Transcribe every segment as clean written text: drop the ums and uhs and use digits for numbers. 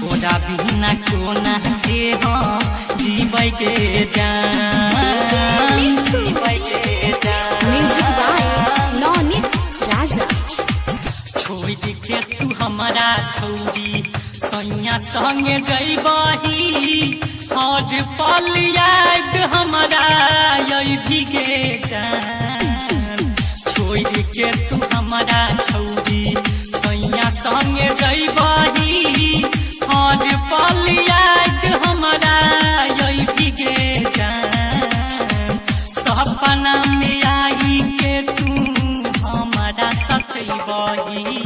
तोरा बिना कोना के हम जीबै के जान। म्यूजिक बाय नौनीत राजा। छोड़ के तू हमारा छौरी सैया संगे जैबही, हर पल याद हमारा यही भीगे जान। छोड़ के तू हमारा छौरी सैया संगे जैबही, हर पल याद हमारा यही भीगे जान। सपना में आई के तू हमारा सतैबही,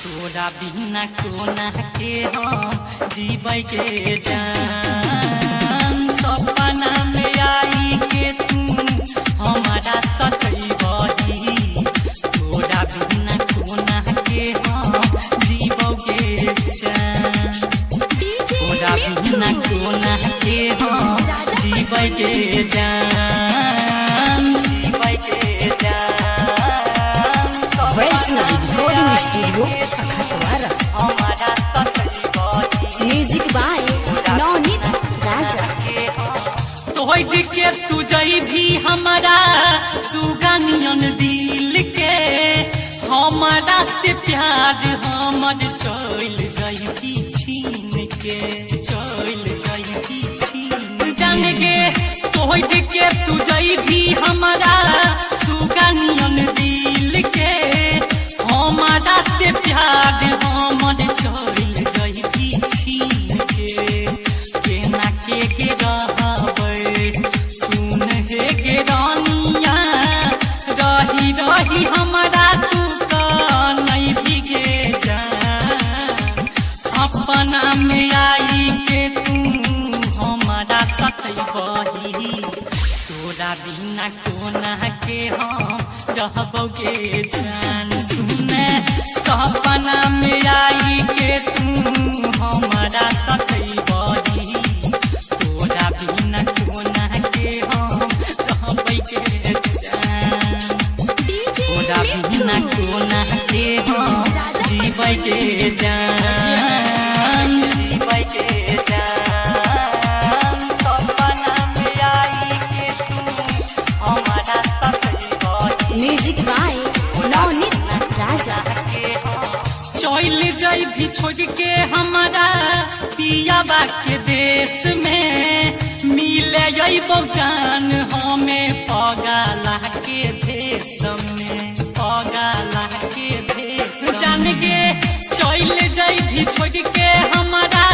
तोरा बिना कोना के हम जीबै के जान। सपना में आई के तू हमारा सतैबही, तोरा बिना कोना के हम जीबै के जान। तोरा बिना कोना के हम जीबै के जान, जीबै के जान। Vaishnavi recording studio Akhtwara. Music by Naunit Raja. तोड़ के तू जैभी हमारा सुगनियन दिल के, हमारा से प्यार हमर चल जैभी छीन के, चल जैभी छीन जान गे। तोड़ के तू जैभी हमारा सुगनियन दिल के, हमारा से प्यार हमर चल जैभी छीन के। केना के रहबै सुन हे गे रानिया, रही रही हमारा तू नहीं भीगे जान। सपना में आई के तू हमारा सतैबही, तोरा बिना कोना के हम रहबोगे जान। सुने सपना में आई के तू हमारा सतैबही, तोरा बिना कोना के हम रहबै के जान। तोरा बिना कोना के हम जीबै के जान, जीबै के जान। सपना में आई के तू हमारा सतैबही। म्यूजिक बाय नौनीत राजा। चल जैभी छोड़ के हमारा पियाबा के देश में, मिले अइबौ जान हमें पगला के देश में, पगला के देश जान गे। चल जैभी छोड़ के हमारा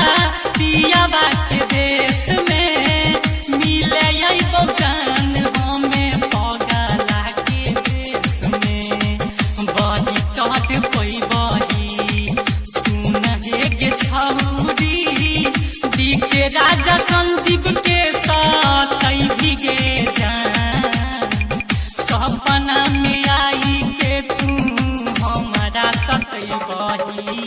पियाबा के देश में, मिले अइबौ जान हमें पगला के देश में। बड़ी काट पैबही सुन हे गे छौरी, दी के राजा संजीव के साथ भीगे जान। सपना में आई के तू हमारा सतैबही,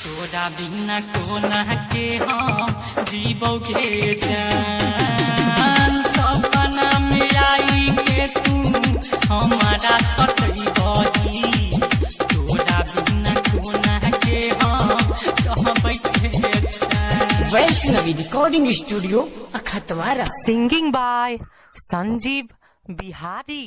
तोरा बिना कोना के हम जीबोगे जान। सपना में आई के तू हमारा सतैबही, तोरा बिना कोना के हम रहबै के जान। Vaishnavi recording studio Akhtwara. Singing by Sanjeev Bihari।